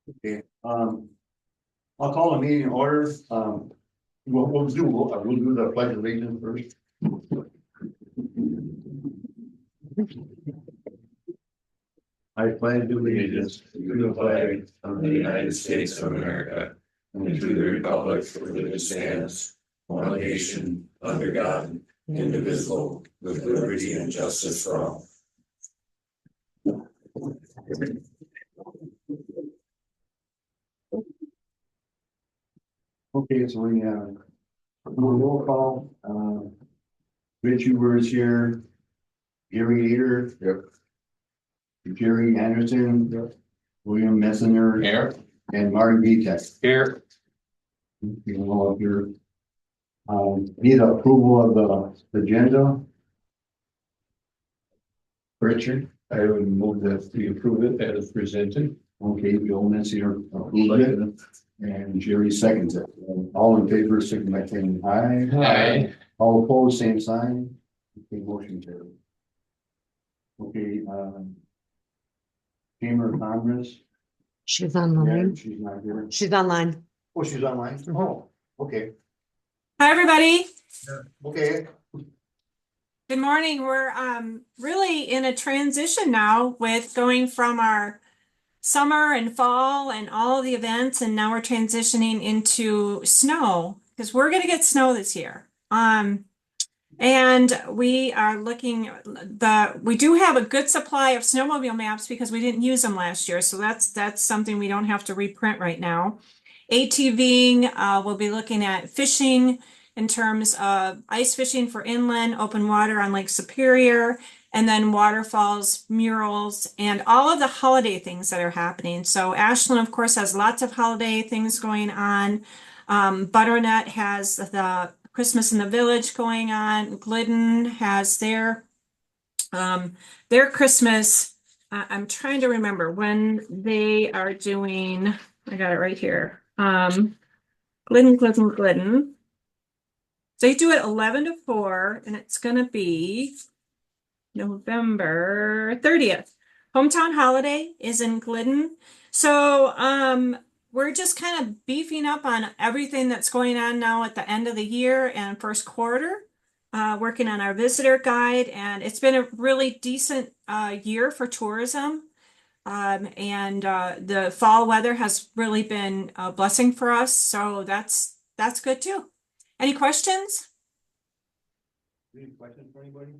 Okay, I'll call the meeting in order. We'll do the pledge of allegiance first. I pledge allegiance to the flag of the United States of America and to the republic for which it stands, one nation, under God, indivisible, with liberty and justice for all. Okay, so we roll call. Rich Huber is here. Gary Eater. Yep. Jerry Anderson. Yep. William Messenger. Here. And Martin Vitek. Here. You can go up here. Need approval of the agenda. Richard, I would move that we approve it as presented. Okay, Bill Messenger approved it. And Jerry seconds it. All in favor, signify by saying aye. Aye. All opposed, same sign. Okay, motion carried. Okay, Chamber of Congress. She's Yeah, online. she's not here. She's online. Oh, she's online? Oh, okay. Hi, everybody. Okay. Good morning. We're really in a transition now with going from our summer and fall and all the events, and now we're transitioning into snow because we're going to get snow this year. And we are looking we do have a good supply of snowmobile maps because we didn't use them last year, so that's something we don't have to reprint right now. ATVing, we'll be looking at fishing in terms of ice fishing for inland, open water on Lake Superior, and then waterfalls, murals, and all of the holiday things that are happening. So Ashland, of course, has lots of holiday things going on. Butternut has the Christmas in the Village going on. Glidden has their Christmas. I'm trying to remember when they are doing. I got it right here. Glidden. So they do it 11 to 4, and it's going to be November 30th. Hometown Holiday is in Glidden. So we're just kind of beefing up on everything that's going on now at the end of the year and first quarter, working on our visitor guide. And it's been a really decent year for tourism. And the fall weather has really been a blessing for us. So that's good too. Any questions? Any questions for anybody?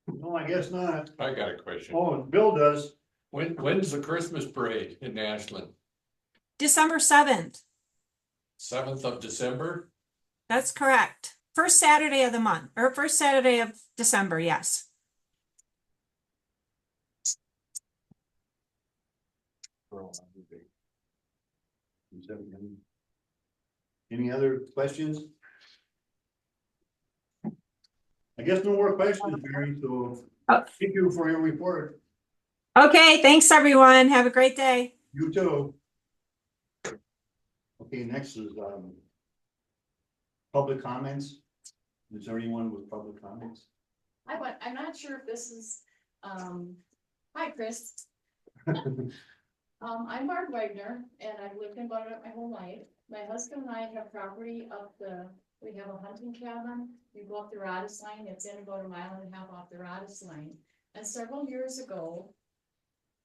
No, I guess not. I got a question. Oh, Bill does. When's the Christmas parade in Ashland? December 7th. 7th of December? That's correct. First Saturday of the month, or first Saturday of December, yes. Any other questions? I guess no more questions, Mary, so thank you for your report. Okay, thanks everyone. Have a great day. You too. Okay, next is public comments. Is there anyone with public comments? I'm not sure if this is, hi, Chris. I'm Barb Wagner, and I've lived in Butternut my whole life. My husband and I have property we have a hunting cabin. We go up the Rodis line. It's in about 1.5 miles off the Rodis line. And several years ago,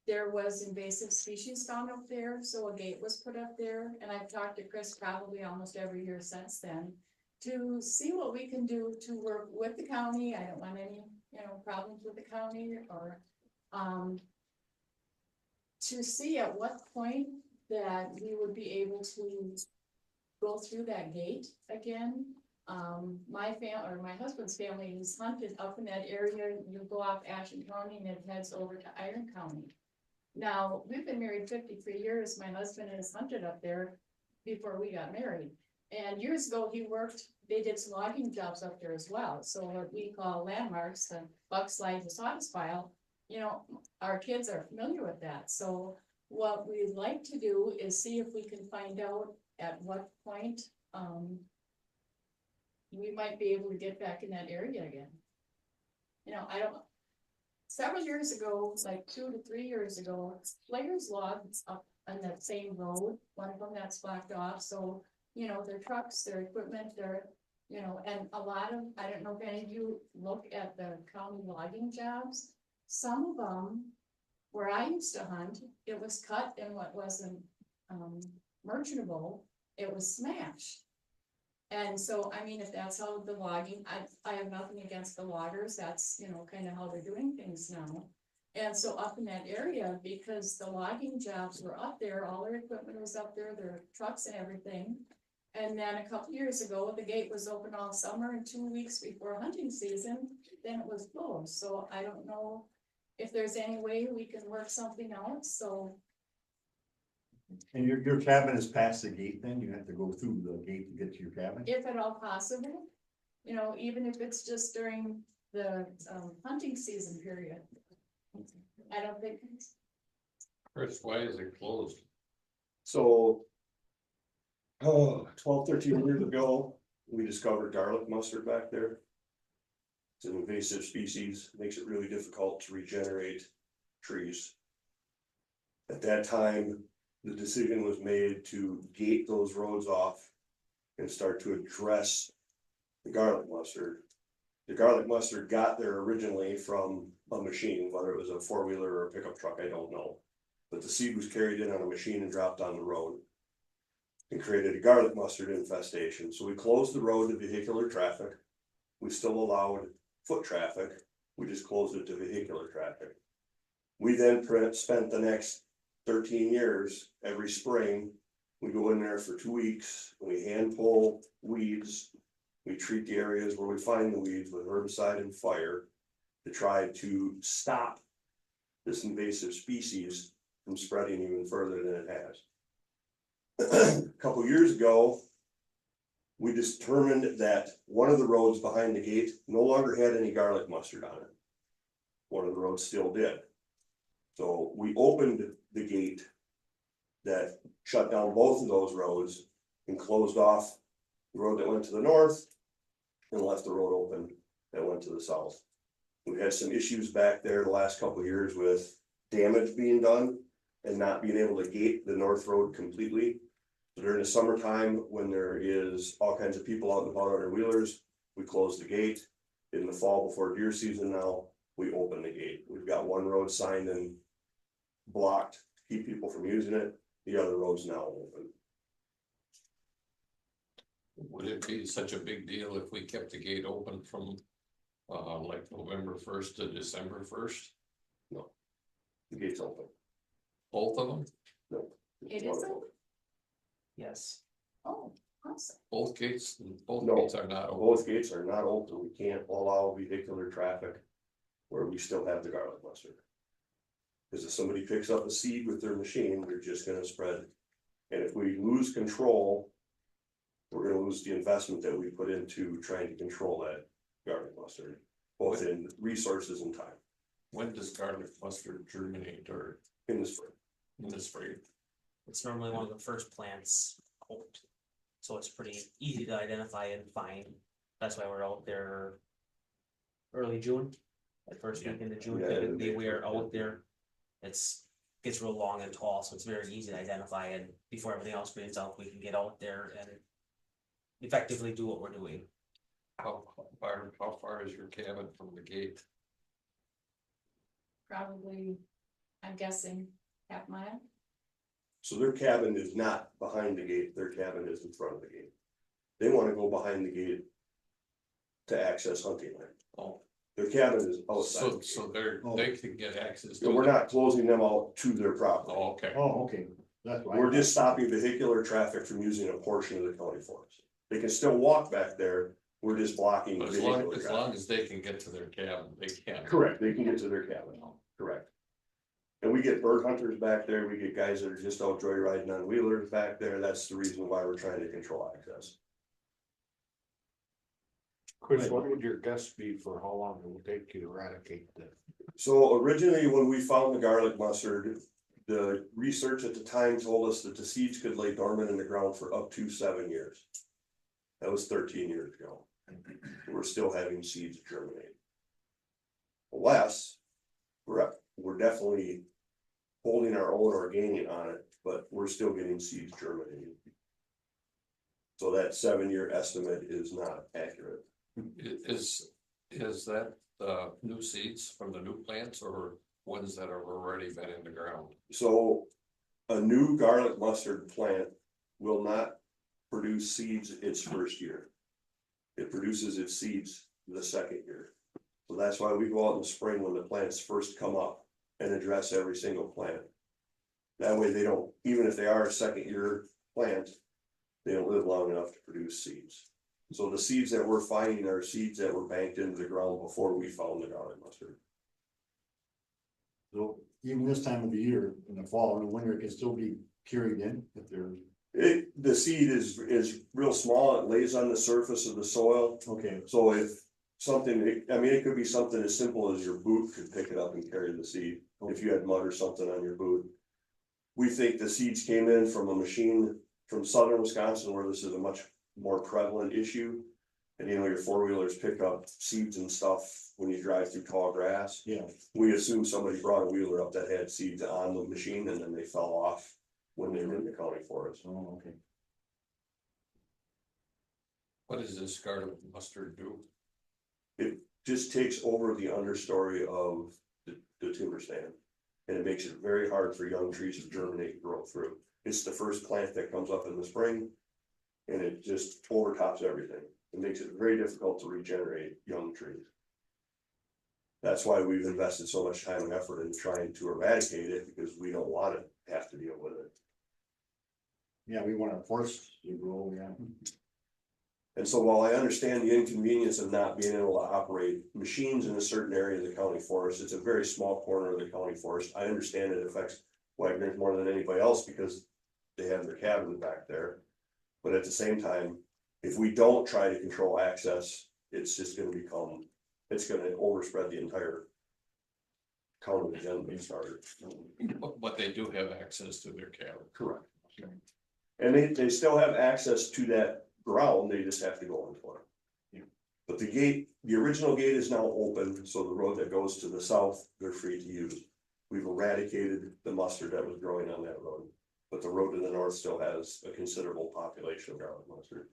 there was invasive species found up there, so a gate was put up there. And I've talked to Chris probably almost every year since then to see what we can do to work with the county. I don't want any, problems with the county, or to see at what point that we would be able to go through that gate again. My husband's family is hunted up in that area. You go off Ashland County and it heads over to Iron County. Now, we've been married 53 years. My husband has hunted up there before we got married. And years ago they did some logging jobs up there as well. So what we call landmarks, the buck slide, the sawdust pile, our kids are familiar with that. So what we'd like to do is see if we can find out at what point we might be able to get back in that area again. several years ago, like 2 to 3 years ago, Players Log's up on that same road, one of them that's blocked off, so, you know, their trucks, their equipment, their, you know, and a lot of, I don't know if any of you look at the county logging jobs, some of them, where I used to hunt, it was cut and what wasn't, merchantable, it was smashed. And so, I mean, if that's how the logging, I have nothing against the loggers, that's, you know, kind of how they're doing things now. And so up in that area, because the logging jobs were up there, all their equipment was up there, their trucks and everything. And then a couple years ago, the gate was open all summer, and 2 weeks before hunting season, then it was closed, so I don't know if there's any way we can work something out, so. And your cabin is past the gate, then you have to go through the gate to get to your cabin? If at all possible, you know, even if it's just during the hunting season period. I don't think, Chris, why is it closed? So. 12, 13 years ago, we discovered garlic mustard back there. It's an invasive species, makes it really difficult to regenerate trees. At that time, the decision was made to gate those roads off and start to address the garlic mustard. The garlic mustard got there originally from a machine, whether it was a 4-wheeler or a pickup truck, I don't know. But the seed was carried in on a machine and dropped on the road and created a garlic mustard infestation. So we closed the road to vehicular traffic. We still allowed foot traffic. We just closed it to vehicular traffic. We then spent the next 13 years, every spring, we go in there for 2 weeks, and we hand pull weeds. We treat the areas where we find the weeds with herbicide and fire to try to stop this invasive species from spreading even further than it has. A couple years ago, we determined that one of the roads behind the gate no longer had any garlic mustard on it. One of the roads still did. So we opened the gate that shut down both of those roads and closed off the road that went to the north and left the road open that went to the south. We've had some issues back there the last couple of years with damage being done and not being able to gate the north road completely. So during the summertime, when there is all kinds of people out and about on their wheelers, we close the gate. In the fall before deer season now, we open the gate. We've got one road signed and blocked to keep people from using it. The other road's now open. Would it be such a big deal if we kept the gate open from like November 1st to December 1st? No, the gate's open. Both of them? No. it is open. Yes. Oh, awesome. Both gates No. are not open. Both gates are not open. We can't allow vehicular traffic where we still have the garlic mustard. Because if somebody picks up a seed with their machine, they're just gonna spread. And if we lose control, we're gonna lose the investment that we put into trying to control that garlic mustard, both in resources and time. When does garlic mustard germinate or In the spring. in the spring? It's normally one of the first plants out. So it's pretty easy to identify and find. That's why we're out there early June, that first week into June, Yeah, typically we are yeah. out there. Gets real long and tall, so it's very easy to identify, and before everything else greens out, we can get out there and effectively do what we're doing. How far is your cabin from the gate? Probably, I'm guessing, half mile. So their cabin is not behind the gate, their cabin is in front of the gate. They wanna go behind the gate to access hunting land. Oh, Their cabin is outside. so Oh. they can get access to. So we're not closing them out to their property. Oh, okay. Oh, okay, that's why. We're just stopping vehicular traffic from using a portion of the county forest. They can still walk back there, we're just blocking But vehicular as traffic. long as they can get to their cabin, they can. Correct, they can get to their cabin, correct. And we get bird hunters back there, we get guys that are just out joyriding on wheelers back there, that's the reason why we're trying to control access. Chris, what would your guess be for how long it will take you to eradicate the? So originally, when we found the garlic mustard, the research at the time told us that the seeds could lay dormant in the ground for up to 7 years. That was 13 years ago. We're still having seeds germinate. Less, we're definitely holding our own or gaining on it, but we're still getting seeds germinating. So that 7-year estimate is not accurate. Is that the new seeds from the new plants or ones that have already been in the ground? So a new garlic mustard plant will not produce seeds its first year. It produces its seeds the second year. So that's why we go out in the spring when the plants first come up and address every single plant. That way they don't, even if they are a second year plant, they don't live long enough to produce seeds. So the seeds that we're finding are seeds that were banked into the ground before we found the garlic mustard. So even this time of the year, in the fall and the winter, it can still be carried in if they're, The seed is real small, it lays on the surface of the soil. okay, So if something, I mean, it could be something as simple as your boot could pick it up and carry the seed, if you had mud or something on your boot. We think the seeds came in from a machine from southern Wisconsin where this is a much more prevalent issue. And you know, your four-wheelers pick up seeds and stuff when you drive through tall grass. yeah, We assume somebody brought a wheeler up that had seeds on the machine and then they fell off when they were in the county forest. oh, okay. What does this garlic mustard do? It just takes over the understory of the timber stand. And it makes it very hard for young trees to germinate and grow through. It's the first plant that comes up in the spring. And it just overtops everything. It makes it very difficult to regenerate young trees. That's why we've invested so much time and effort in trying to eradicate it, because we don't want to have to deal with it. Yeah, we want to force to grow, yeah. And so while I understand the inconvenience of not being able to operate machines in a certain area of the county forest, it's a very small corner of the county forest. I understand it affects Wagner more than anybody else because they have their cabins back there. But at the same time, if we don't try to control access, it's just gonna become, it's gonna overspread the entire county agenda we started. But they do have access to their cabin. Correct. And they still have access to that ground, they just have to go into it. Yeah. But the gate, the original gate is now open, so the road that goes to the south, they're free to use. We've eradicated the mustard that was growing on that road, but the road to the north still has a considerable population of garlic mustard.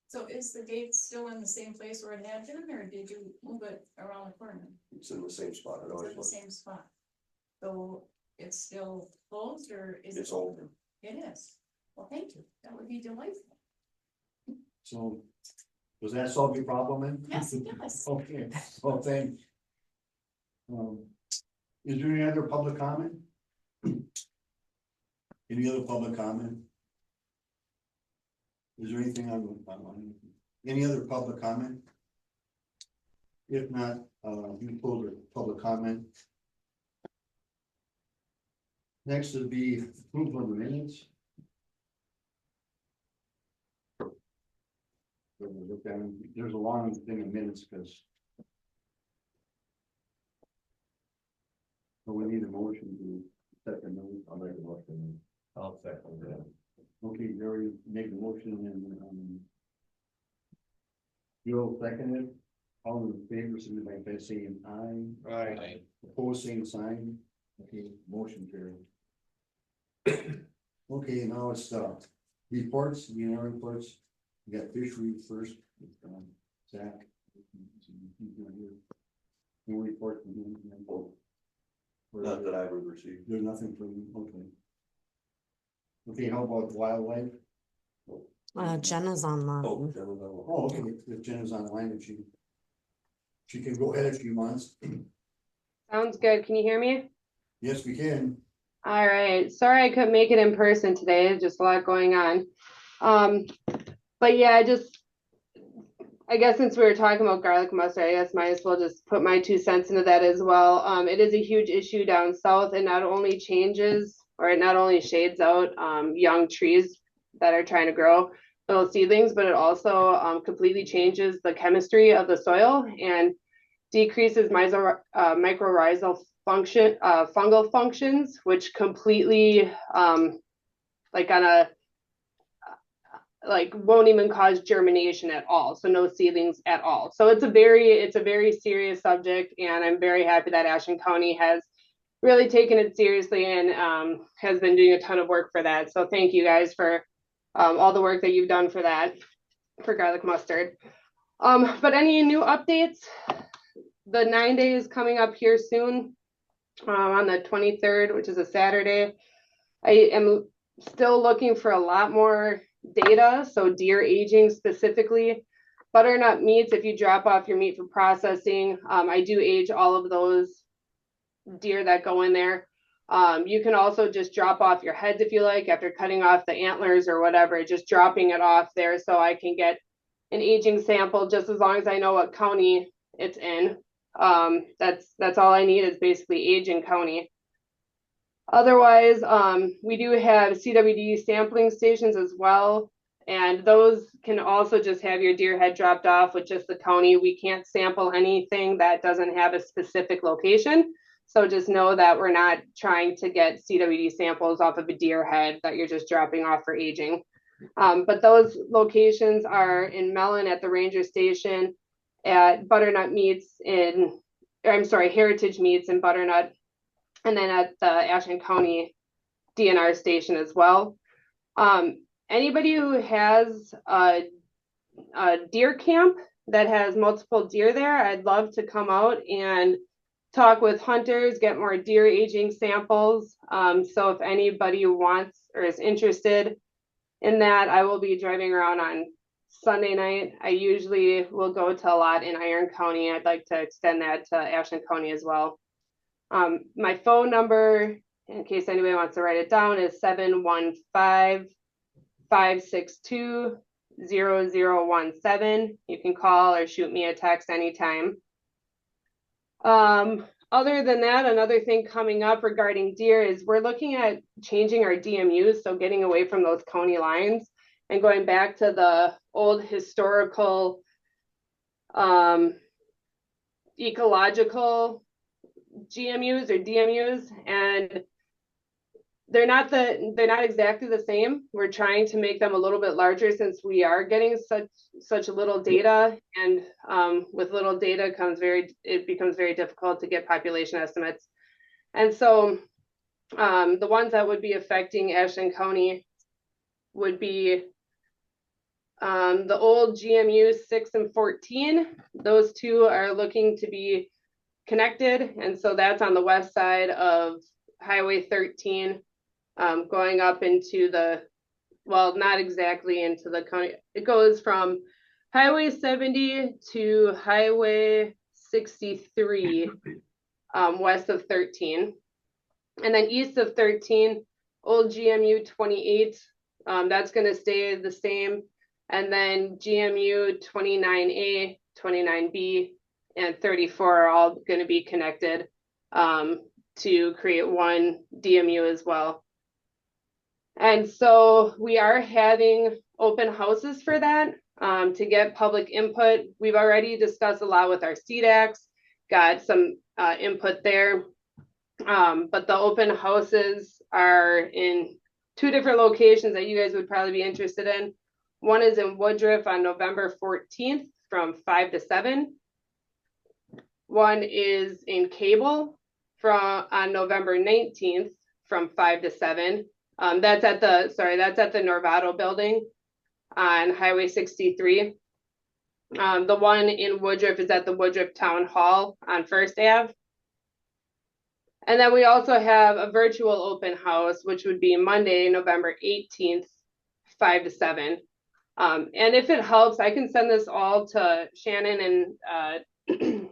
So is the gate still in the same place where it had been, or did you move it around the corner? It's in the same spot, it It's always in the was. same spot. So it's still closed, or is it? It's open. It is. Well, thank you. That would be delightful. So, does that solve your problem then? Yes, it does. Okay, well, thanks. Is there any other public comment? Any other public comment? Is there anything on, any other public comment? If not, you close the public comment. Next would be approval of the minutes. Look down, there's a long thing of minutes because. So we need a motion to set the minutes. I'll make a motion. I'll second that. Okay, Gary, make the motion and, Joe seconded. All in favor, signify by saying aye. Right. Opposed, same sign. Okay, motion carried. Okay, now it's reports, reports. We got fishery first. Zach. No report from him. Not that I would receive. There's nothing from him, okay. Okay, how about wildlife? Jenna's online. Oh, okay, if Jenna's online, if she can go ahead if she wants. Sounds good. Can you hear me? Yes, we can. All right. Sorry I couldn't make it in person today. Just a lot going on. But yeah, I guess since we were talking about garlic mustard, I guess might as well just put my 2 cents into that as well. It is a huge issue down south. It not only changes or it not only shades out young trees that are trying to grow little seedlings, but it also completely changes the chemistry of the soil and decreases mycorrhizal fungal functions, which completely like on like won't even cause germination at all. So no seedlings at all. So it's a very serious subject, and I'm very happy that Ashland County has really taken it seriously and has been doing a ton of work for that. So thank you guys for all the work that you've done for that, for garlic mustard. But any new updates? The 9 days coming up here soon, on the 23rd, which is a Saturday. I am still looking for a lot more data, so deer aging specifically. Butternut meats, if you drop off your meat for processing, I do age all of those deer that go in there. You can also just drop off your heads if you like, after cutting off the antlers or whatever, just dropping it off there so I can get an aging sample just as long as I know what county it's in. That's all I need is basically age and county. Otherwise, we do have CWD sampling stations as well, and those can also just have your deer head dropped off with just the county. We can't sample anything that doesn't have a specific location. So just know that we're not trying to get CWD samples off of a deer head that you're just dropping off for aging. But those locations are in Mellon at the Ranger Station, at Butternut Meats Heritage Meats in Butternut, and then at the Ashland County DNR station as well. Anybody who has a deer camp that has multiple deer there, I'd love to come out and talk with hunters, get more deer aging samples. So if anybody wants or is interested in that, I will be driving around on Sunday night. I usually will go to a lot in Iron County. I'd like to extend that to Ashland County as well. My phone number, in case anybody wants to write it down, is 715-562-0017. You can call or shoot me a text anytime. Other than that, another thing coming up regarding deer is we're looking at changing our DMUs, so getting away from those county lines and going back to the old historical ecological GMUs or DMUs, and they're not exactly the same. We're trying to make them a little bit larger since we are getting such little data, and with little data it becomes very difficult to get population estimates. And so the ones that would be affecting Ashland County would be the old GMU 6 and 14. Those two are looking to be connected, and so that's on the west side of Highway 13, going up into not exactly into the county. It goes from Highway 70 to Highway 63, west of 13. And then east of 13, old GMU 28, that's going to stay the same. And then GMU 29A, 29B, and 34 are all going to be connected to create one DMU as well. And so we are having open houses for that to get public input. We've already discussed a lot with our CDACs, got some input there. But the open houses are in 2 different locations that you guys would probably be interested in. One is in Woodruff on November 14th from 5 to 7. One is in Cable on November 19th from 5 to 7. That's at the Norvado building on Highway 63. The one in Woodruff is at the Woodruff Town Hall on First Ave. And then we also have a virtual open house, which would be Monday, November 18th, 5 to 7. And if it helps, I can send this all to Shannon and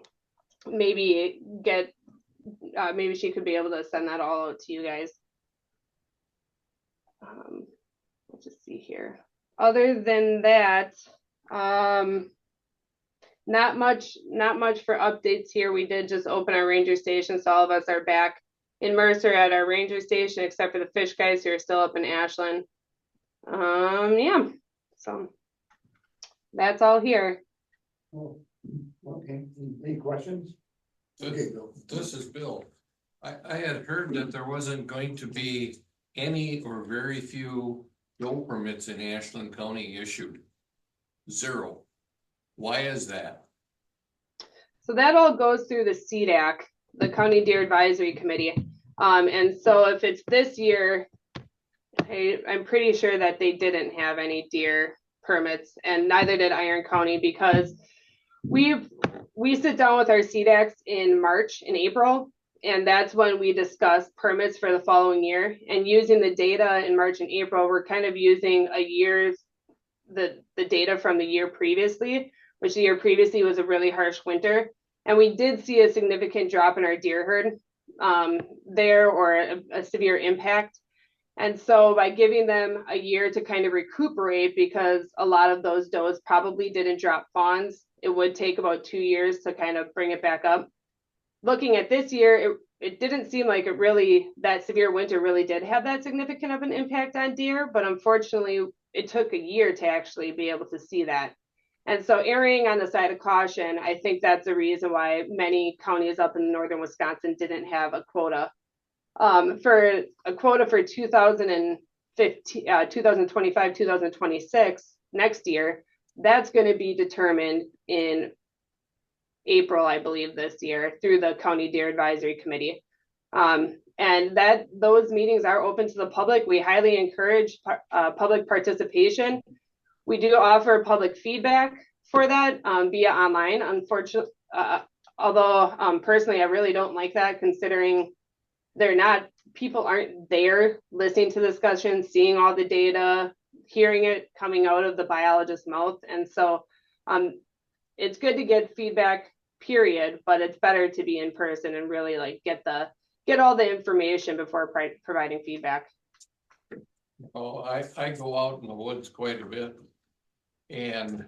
maybe she could be able to send that all out to you guys. Let's just see here. Other than that, not much for updates here. We did just open our ranger station, so all of us are back in Mercer at our ranger station, except for the fish guys who are still up in Ashland. Yeah, so that's all here. Oh, okay, any questions? Okay, Bill. This is Bill. I had heard that there wasn't going to be any or very few no permits in Ashland County issued. 0. Why is that? So that all goes through the CDAC, the County Deer Advisory Committee. And so if it's this year, I'm pretty sure that they didn't have any deer permits, and neither did Iron County, because we sit down with our CDACs in March and April, and that's when we discuss permits for the following year. And using the data in March and April, we're kind of using a year's the data from the year previously, which the year previously was a really harsh winter. And we did see a significant drop in our deer herd there, or a severe impact. And so by giving them a year to kind of recuperate, because a lot of those does probably didn't drop fawns, it would take about 2 years to kind of bring it back up. Looking at this year, it didn't seem like it really, that severe winter really did have that significant of an impact on deer, but unfortunately it took a year to actually be able to see that. And so erring on the side of caution, I think that's the reason why many counties up in northern Wisconsin didn't have a quota. For a quota for 2025, 2026, next year, that's going to be determined in April, I believe, this year through the County Deer Advisory Committee. And those meetings are open to the public. We highly encourage public participation. We do offer public feedback for that via online. Unfortunately, although personally, I really don't like that, considering people aren't there listening to the discussion, seeing all the data, hearing it coming out of the biologist's mouth. And so it's good to get feedback, period, but it's better to be in person and really like get all the information before providing feedback. Oh, I go out in the woods quite a bit, and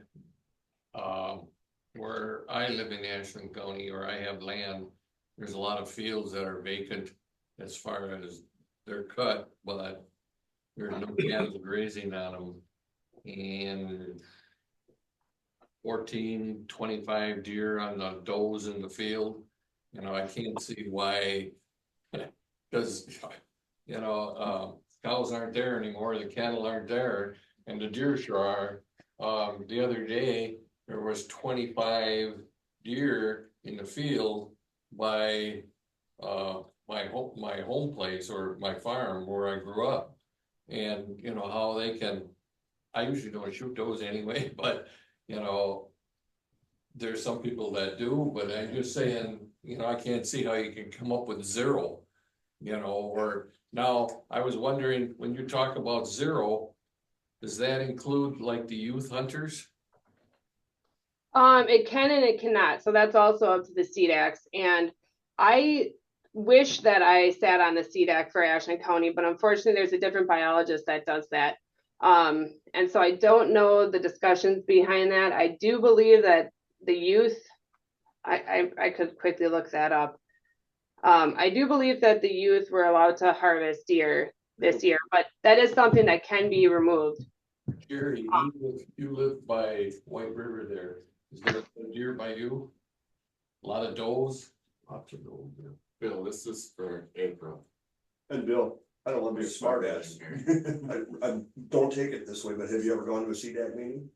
where I live in Ashland County, or I have land, there's a lot of fields that are vacant as far as they're cut, but there's no cattle grazing on them. And 14, 25 deer on the does in the field. You know, I can't see why, because, you know, cows aren't there anymore, the cattle aren't there, and the deer sure are. The other day, there was 25 deer in the field by my home place, or my farm where I grew up. And you know how they can, I usually don't shoot those anyway, but you know, there's some people that do, but I'm just saying, you know, I can't see how you can come up with 0, you know. Or now I was wondering, when you talk about 0, does that include like the youth hunters? It can and it cannot. So that's also up to the CDACs. And I wish that I sat on the CDAC for Ashland County, but unfortunately there's a different biologist that does that. And so I don't know the discussions behind that. I do believe that the youth, I could quickly look that up. I do believe that the youth were allowed to harvest deer this year, but that is something that can be removed. Jerry, you live by White River there. Is there a deer by you? A lot of does? Lots of does. Bill, this is for April. And Bill, I don't want to be a smart ass. I don't take it this way, but have you ever gone to a CDAC meeting?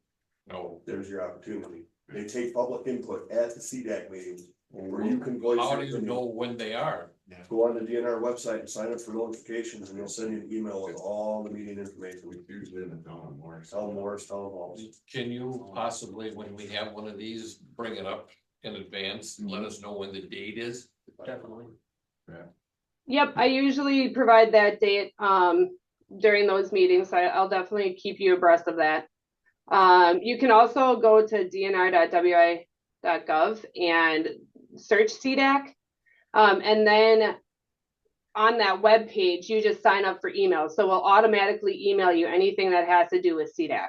No. There's your opportunity. They take public input at the CDAC meetings, where you can voice. How do you know when they are? Go on the DNR website and sign up for notifications, and they'll send you an email with all the meeting information. We usually in the town Morris. Town halls. Can you possibly, when we have one of these, bring it up in advance and let us know when the date is? Definitely. Yep, I usually provide that date during those meetings. So I'll definitely keep you abreast of that. You can also go to dnr.wi.gov and search CDAC. And then on that web page, you just sign up for emails. So we'll automatically email you anything that has to do with CDAC.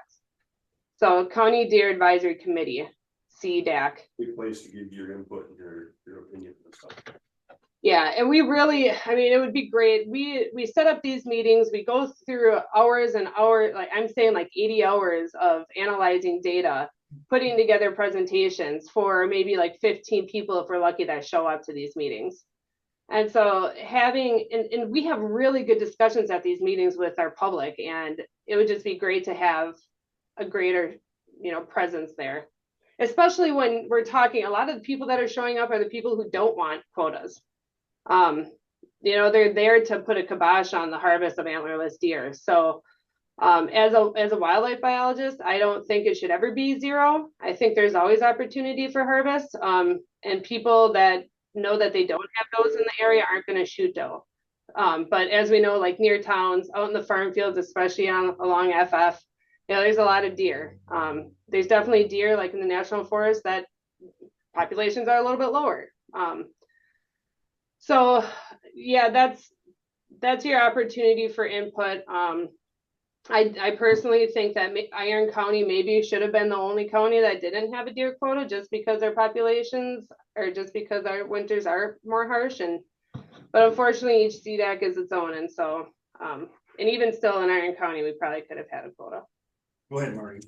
So County Deer Advisory Committee, CDAC. Good place to give your input and your opinion and stuff. Yeah, and we really, I mean, it would be great. We set up these meetings, we go through hours and hours, like I'm saying like 80 hours of analyzing data, putting together presentations for maybe like 15 people if we're lucky that show up to these meetings. And so having, and we have really good discussions at these meetings with our public, and it would just be great to have a greater, presence there. Especially when we're talking, a lot of the people that are showing up are the people who don't want quotas. They're there to put a kibosh on the harvest of antlerless deer. So as a wildlife biologist, I don't think it should ever be zero. I think there's always opportunity for harvest. And people that know that they don't have those in the area aren't going to shoot doe. But as we know, like near towns, out in the farm fields, especially along FF, there's a lot of deer. There's definitely deer like in the national forest that populations are a little bit lower. So yeah, that's your opportunity for input. I personally think that Iron County maybe should have been the only county that didn't have a deer quota, just because our populations, or just because our winters are more harsh. But unfortunately, each CDAC is its own, and so and even still in Iron County, we probably could have had a quota. Go ahead, Marty.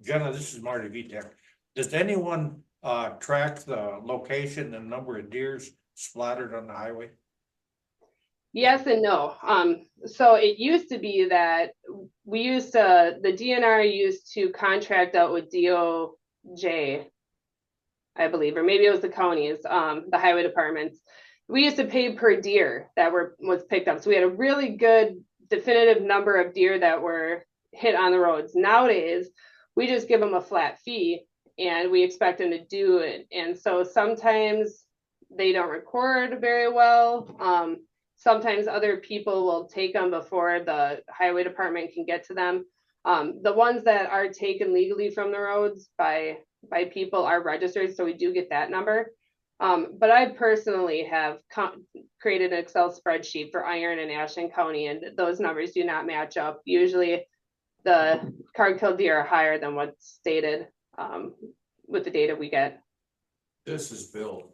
Jenna, this is Marty Vitek. Does anyone track the location and number of deers splattered on the highway? Yes and no. So it used to be that the DNR used to contract out with DOJ, I believe, or maybe it was the counties, the highway departments. We used to pay per deer that was picked up. So we had a really good definitive number of deer that were hit on the roads. Nowadays, we just give them a flat fee and we expect them to do it. And so sometimes they don't record very well. Sometimes other people will take them before the highway department can get to them. The ones that are taken legally from the roads by people are registered, so we do get that number. But I personally have created an Excel spreadsheet for Iron and Ashland County, and those numbers do not match up. Usually the card-killed deer are higher than what's stated with the data we get. This is Bill.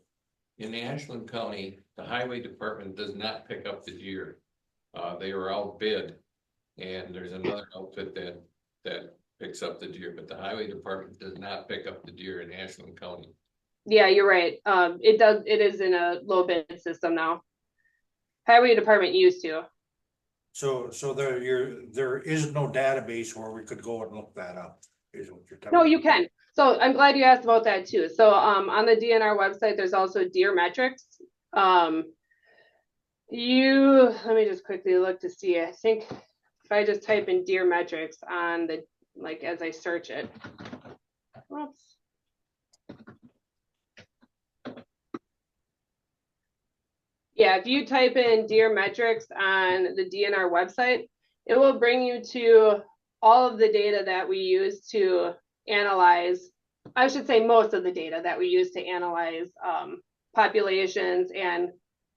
In Ashland County, the highway department does not pick up the deer. They are outbid, and there's another outfit that picks up the deer, but the highway department does not pick up the deer in Ashland County. Yeah, you're right. It is in a low bid system now. Highway department used to. So there is no database where we could go and look that up, is what you're telling No, me. you can. So I'm glad you asked about that too. So on the DNR website, there's also deer metrics. Let me just quickly look to see. I think if I just type in deer metrics on as I search it. Oops. Yeah, if you type in deer metrics on the DNR website, it will bring you to all of the data that we use to analyze, I should say most of the data that we use to analyze populations and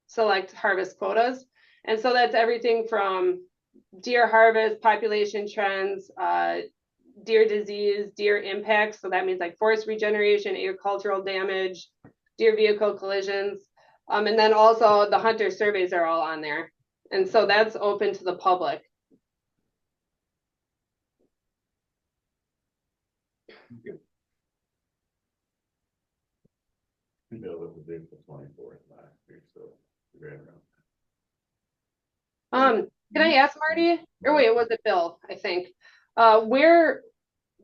select harvest quotas. And so that's everything from deer harvest, population trends, deer disease, deer impacts. So that means like forest regeneration, agricultural damage, deer vehicle collisions. And then also the hunter surveys are all on there. And so that's open to the public. Can I ask Marty? Or wait, was it Bill? I think. Where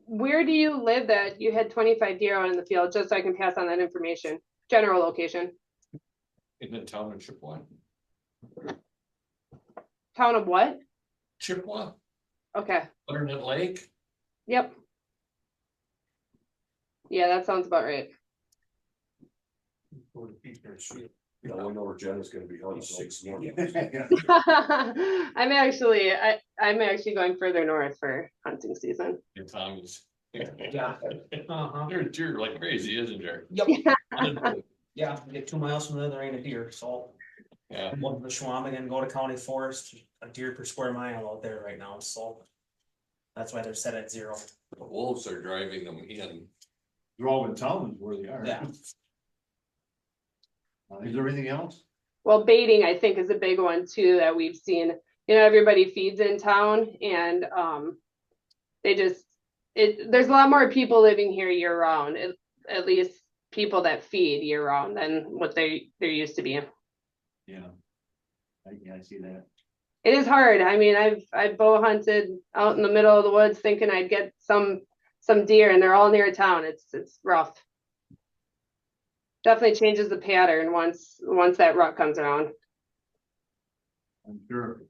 do you live that you had 25 deer out in the field? Just so I can pass on that information. General location. In the town of Chippewa. Town of what? Chippewa, Okay. Butternut Lake. Yep. Yeah, that sounds about right. Yeah, I know where Jenna's gonna be hunting 6 morning. I'm actually going further north for hunting season. In Tommy's. Yeah. Uh-huh. There's deer like crazy, isn't there? Yep. Yeah, we get 2 miles from there ain't a deer, so. Yeah. One to the Schwaming and go to county forest, a deer per square mile out there right now, so. That's why they're set at 0. The wolves are driving them in. They're all in town is where they are. Yeah. Is there anything else? Well, baiting, I think, is a big one too that we've seen. Everybody feeds in town, and there's a lot more people living here year round, at least people that feed year round than what there used to be. Yeah. I see that. It is hard. I mean, I've bow hunted out in the middle of the woods thinking I'd get some deer, and they're all near town. It's rough. Definitely changes the pattern once that rut comes around. I'm sure.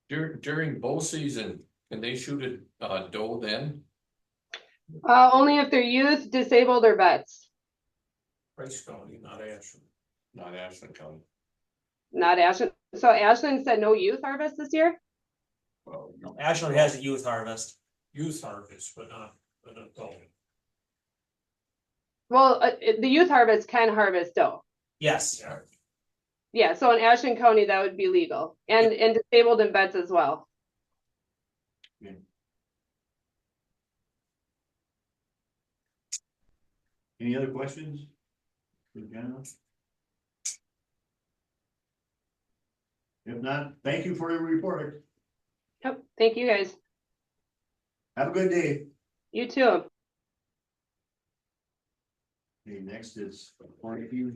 During bow season, can they shoot a doe then? Only if they're youth, disabled, or vets. Price County, not Ashland. Not Ashland County. Not Ashland. So Ashland said no youth harvest this year? Well, Ashland has a youth harvest. youth harvest, but not adult. Well, the youth harvest can harvest doe. Yes, Yeah, so in Ashland County, that would be legal. And disabled and vets as well. Any other questions? For Jenna? If not, thank you for your report. Yep. Thank you guys. Have a good day. You too. Okay, next is Forestry.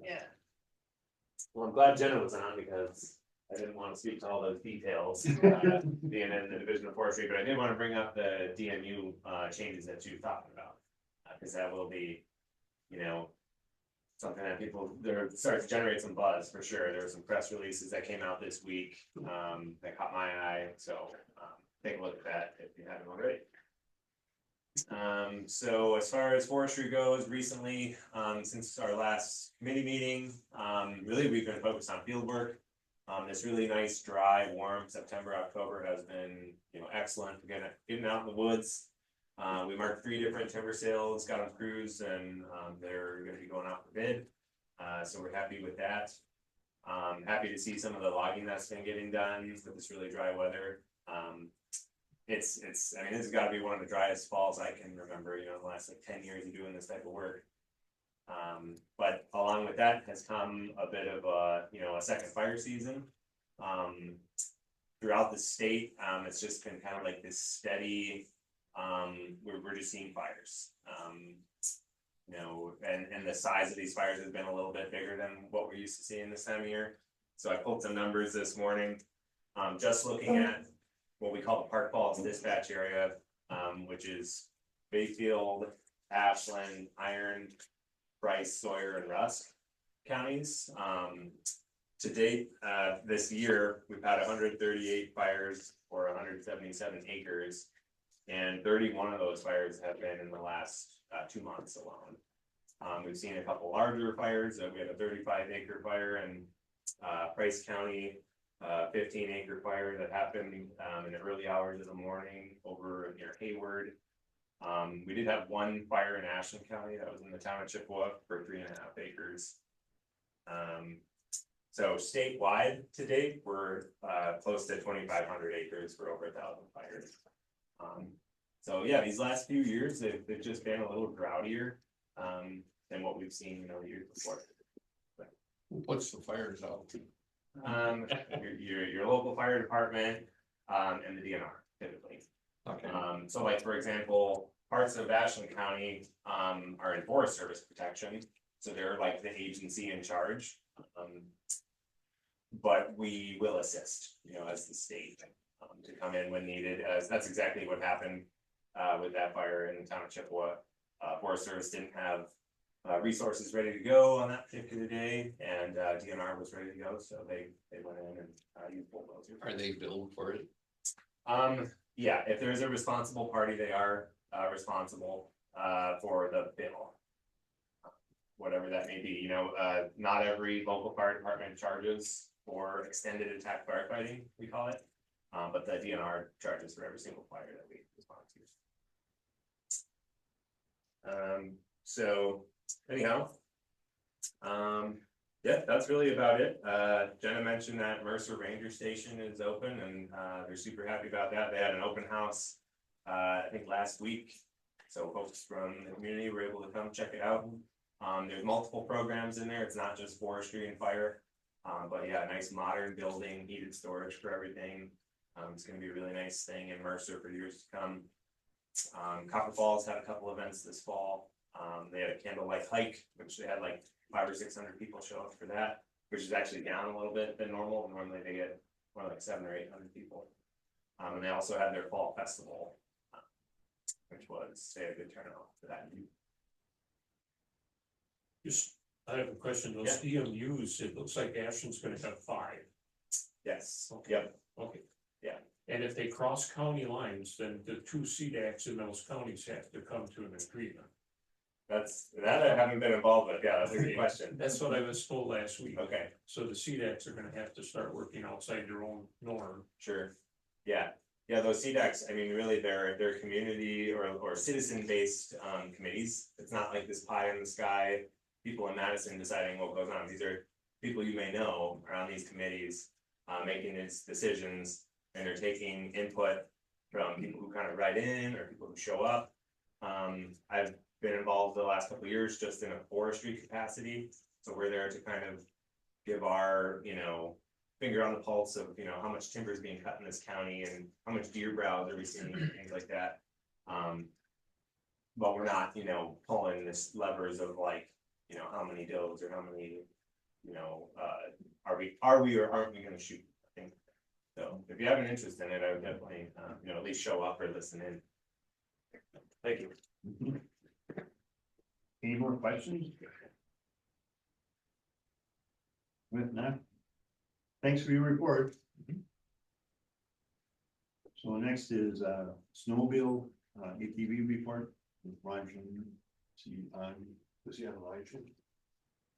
Yeah. Well, I'm glad Jenna was on because I didn't want to speak to all those details, being in the Division of Forestry, but I did want to bring up the DMU changes that you talked about. Because that will be, you know, something that people, there starts to generate some buzz for sure. There were some press releases that came out this week that caught my eye, so take a look at that if you haven't already. So as far as forestry goes, recently, since our last committee meeting, really we've been focused on field work. This really nice, dry, warm September, October has been, you know, excellent. Again, getting out in the woods. We marked 3 different timber sales, got them crews, and they're going to be going out for bid. So we're happy with that. Happy to see some of the logging that's been getting done with this really dry weather. It's I mean, this has got to be one of the driest falls I can remember, you know, in the last like 10 years of doing this type of work. But along with that has come a bit of a, you know, a second fire season. Throughout the state, it's just been kind of like this steady, we're just seeing fires. You know, and the size of these fires has been a little bit bigger than what we're used to seeing this time of year. So I pulled some numbers this morning, just looking at what we call the Park Falls dispatch area, which is Bayfield, Ashland, Iron, Bryce, Sawyer, and Rusk counties. To date, this year, we've had 138 fires or 177 acres, and 31 of those fires have been in the last 2 months alone. We've seen a couple larger fires. We had a 35-acre fire in Price County, 15-acre fire that happened in the early hours of the morning over near Hayward. We did have 1 fire in Ashland County that was in the town of Chippewa for 3.5 acres. So statewide to date, we're close to 2,500 acres for over 1,000 fires. So yeah, these last few years, they've just been a little droughtier than what we've seen, you know, the years before. Who puts the fires out? Your local fire department and the DNR typically. Okay. So like, for example, parts of Ashland County are in Forest Service protection, so they're like the agency in charge. But we will assist, you know, as the state to come in when needed, as that's exactly what happened with that fire in the town of Chippewa. Forest Service didn't have resources ready to go on that particular day, and DNR was ready to go, so they went in and used bulldozers. Are they billed for it? Yeah, if there's a responsible party, they are responsible for the bill. Whatever that may be, you know, not every local fire department charges for extended attack firefighting, we call it. But the DNR charges for every single fire that we respond to. So anyhow, yeah, that's really about it. Jenna mentioned that Mercer Ranger Station is open, and they're super happy about that. They had an open house, I think last week. So folks from the community were able to come check it out. There's multiple programs in there. It's not just forestry and fire, but yeah, a nice modern building, heated storage for everything. It's going to be a really nice thing in Mercer for years to come. Copper Falls had a couple events this fall. They had a candlelight hike, which they had like 500 or 600 people show up for that. which is actually down a little bit than normal. Normally they get more like 700 or 800 people. And they also had their fall festival, which was a good turnout for that. Just, I have a question, those EMUs, it looks like Ashland's gonna have 5. Yes, Okay. yep, Okay. Yeah. And if they cross county lines, then the 2 CDACs in those counties have to come to an agreement. that I haven't been involved with, yeah, that's a good question. That's what I was told last week. Okay, So the CDACs are gonna have to start working outside their own norm. sure, yeah, those CDACs, I mean, really, they're community or citizen-based, committees. It's not like this pie in the sky, people in Madison deciding what goes on, these are people you may know are on these committees, making these decisions, and they're taking input from people who kind of write in, or people who show up. I've been involved the last couple of years just in a forestry capacity, so we're there to kind of give our, finger on the pulse of, how much timber is being cut in this county and how much deer browse are we seeing and things like that. But we're not, pulling this levers of like, how many does or how many, are we or aren't we gonna shoot? I think so. If you have an interest in it, I would definitely, at least show up or listen in. Thank you. Any more questions? With that, thanks for your report. So next is snowmobile ATV report with Roger. See, Was he online? Jim?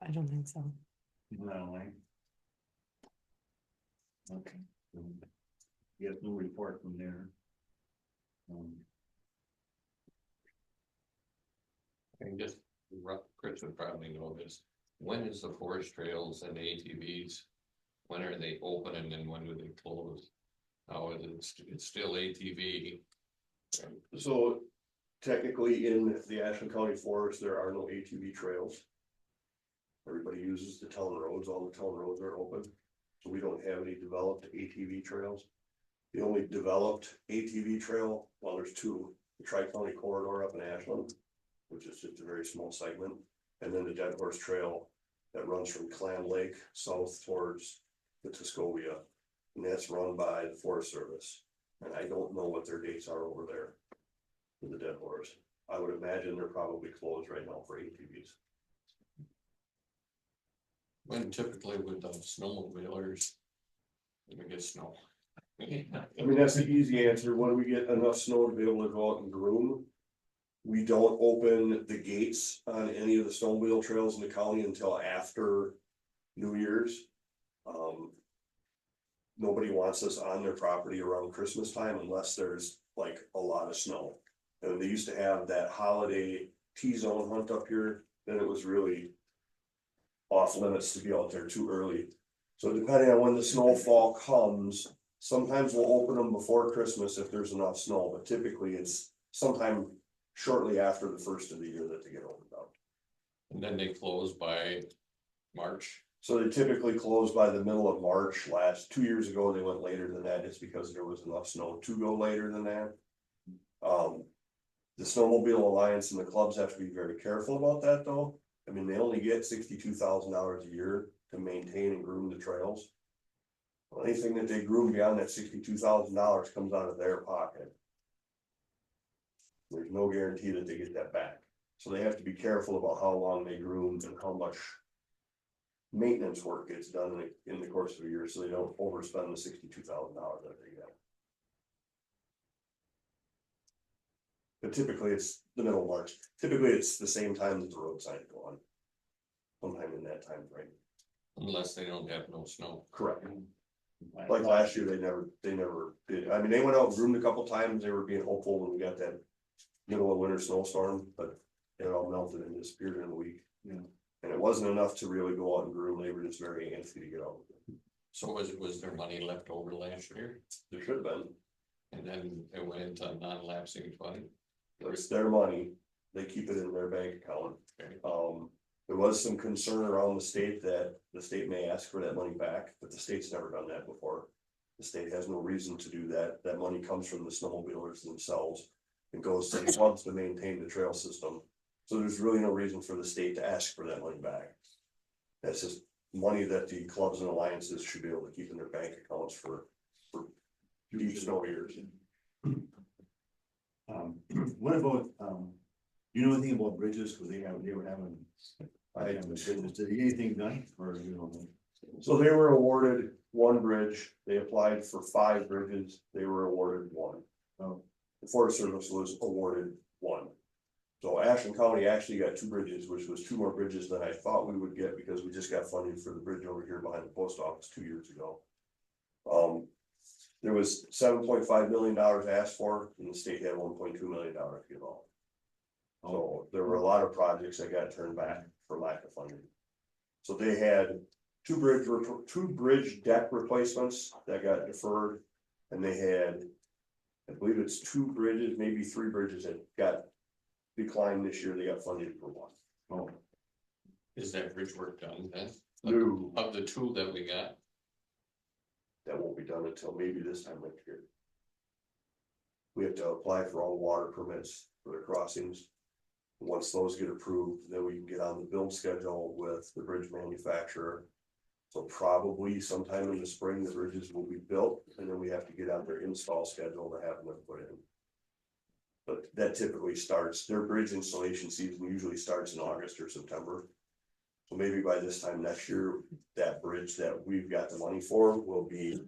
I don't think so. not online. Okay. We have no report from there. And just, Chris would probably know this, when is the forest trails and ATVs? When are they open and then when do they close? Now, it's still ATV. So technically in the Ashland County Forest, there are no ATV trails. Everybody uses the town roads, all the town roads are open, so we don't have any developed ATV trails. The only developed ATV trail, well, there's 2, the Tri-County Corridor up in Ashland, which is just a very small segment, and then the Dead Horse Trail that runs from Clam Lake south towards the Tuscovia, and that's run by the Forest Service. And I don't know what their dates are over there for the Dead Horse. I would imagine they're probably closed right now for ATVs. When typically with the snowmobilers, we get snow. I mean, that's the easy answer. When we get enough snow to be able to go out and groom, we don't open the gates on any of the snowmobile trails in the county until after New Year's. Nobody wants us on their property around Christmas time unless there's like a lot of snow. And they used to have that holiday T-zone hunt up here, then it was really off limits to be out there too early. So depending on when the snowfall comes, sometimes we'll open them before Christmas if there's enough snow, but typically it's sometime shortly after the first of the year that they get opened up. And then they close by March. So they typically close by the middle of March. 2 years ago, they went later than that just because there was enough snow to go later than that. The Snowmobile Alliance and the clubs have to be very careful about that though. I mean, they only get $62,000 a year to maintain and groom the trails. Well, anything that they groom beyond that $62,000 comes out of their pocket. There's no guarantee that they get that back. So they have to be careful about how long they groom and how much maintenance work gets done in the course of a year, so they don't overspend the $62,000 that they get. But typically it's the middle of March. Typically it's the same time that the road signs go on. Sometime in that time frame. Unless they don't have no snow. Correct. Like last year, they never did. I mean, they went out and groomed a couple times. They were being hopeful when we got that middle of winter snowstorm, but it all melted and disappeared in a week. Yeah. And it wasn't enough to really go out and groom. They were just very antsy to get out. So was there money left over last year? There should have been. And then it went into non-lapsing fund? It's their money. They keep it in their bank account. Okay. There was some concern around the state that the state may ask for that money back, but the state's never done that before. The state has no reason to do that. That money comes from the snowmobilers themselves. It goes to the clubs to maintain the trail system. So there's really no reason for the state to ask for that money back. That's just money that the clubs and alliances should be able to keep in their bank accounts for deep snow years. What about, you know anything about bridges, cause they were having. I haven't bridges, did anything done, or you know? So they were awarded one bridge, they applied for 5 bridges, they were awarded 1. Oh. The Forest Service was awarded 1. So Ashland County actually got 2 bridges, which was 2 more bridges than I thought we would get, because we just got funding for the bridge over here behind the post office 2 years ago. There was $7.5 million asked for, and the state had $1.2 million to give out. So there were a lot of projects that got turned back for lack of funding. So they had 2 bridge deck replacements that got deferred, and they had, I believe it's 2 bridges, maybe 3 bridges that got declined this year. They got funded for 1. Oh, Is that bridge work done then? No, Of the 2 that we got? that won't be done until maybe this time next year. We have to apply for all water permits for the crossings. Once those get approved, then we can get on the build schedule with the bridge manufacturer. So probably sometime in the spring, the bridges will be built, and then we have to get on their install schedule to have them put in. But that typically starts, their bridge installation season usually starts in August or September. So maybe by this time next year, that bridge that we've got the money for will be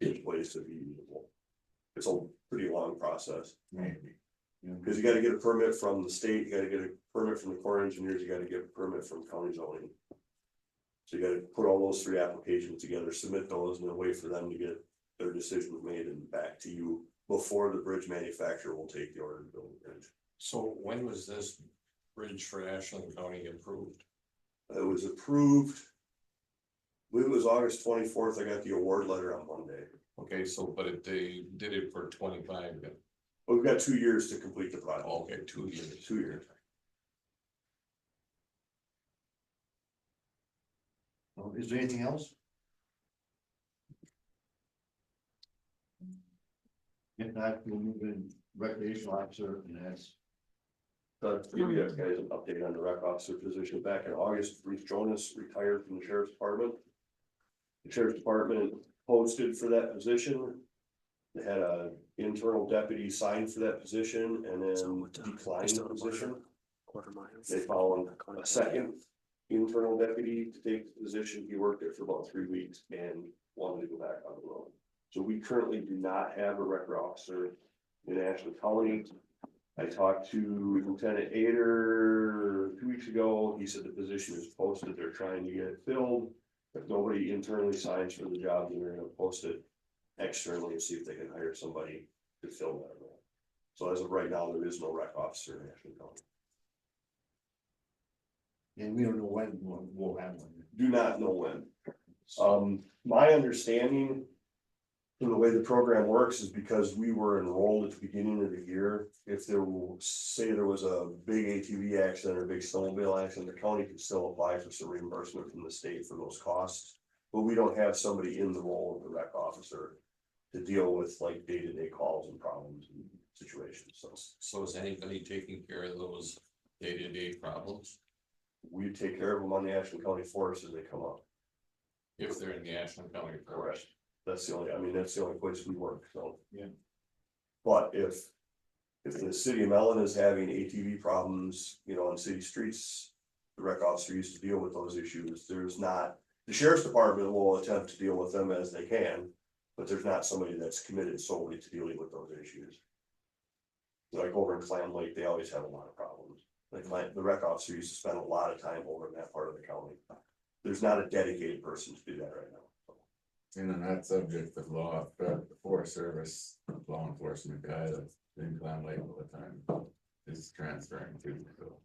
in place to be usable. It's a pretty long process. maybe. Yeah. Cause you gotta get a permit from the state, you gotta get a permit from the Corps of Engineers, you gotta get a permit from county zoning. So you gotta put all those 3 applications together, submit those, and then wait for them to get their decisions made and back to you before the bridge manufacturer will take the order to build the bridge. So when was this bridge for Ashland County approved? It was approved. I believe it was August 24th, I got the award letter on Monday. Okay, so they did it for 25, then. We've got 2 years to complete the project. Okay, 2 years. 2 years. Is there anything else? If not, we'll move in recreational officer, and that's. Give you guys an update on the rec officer position. Back in August, Bruce Jonas retired from the sheriff's department. The sheriff's department posted for that position. They had a internal deputy sign for that position and then declined the position. They found a second internal deputy to take the position. He worked there for about 3 weeks and wanted to go back on the road. So we currently do not have a rec officer in Ashland County. I talked to Lieutenant Ader 2 weeks ago. He said the position is posted. They're trying to get it filled. If nobody internally signs for the job, then they're gonna post it externally and see if they can hire somebody to fill that role. So as of right now, there is no rec officer in Ashland County. And we don't know when we'll have one. Do not know when. My understanding from the way the program works is because we were enrolled at the beginning of the year. If there will say there was a big ATV accident or a big snowmobile accident, the county could still apply for some reimbursement from the state for those costs. But we don't have somebody in the role of the rec officer to deal with like day-to-day calls and problems and situations. So is anybody taking care of those day-to-day problems? We take care of them on the Ashland County Forest as they come up. If they're in the Ashland County Forest? That's the only, I mean, that's the only place we work, so. Yeah. But if the city of Mellon is having ATV problems, you know, on city streets, the rec officer used to deal with those issues. There's not, the sheriff's department will attempt to deal with them as they can, but there's not somebody that's committed solely to dealing with those issues. Like over in Clam Lake, they always have a lot of problems. Like the rec officer used to spend a lot of time over in that part of the county. There's not a dedicated person to do that right now. And on that subject of law, the Forest Service law enforcement guy that's in Clam Lake all the time is transferring to. So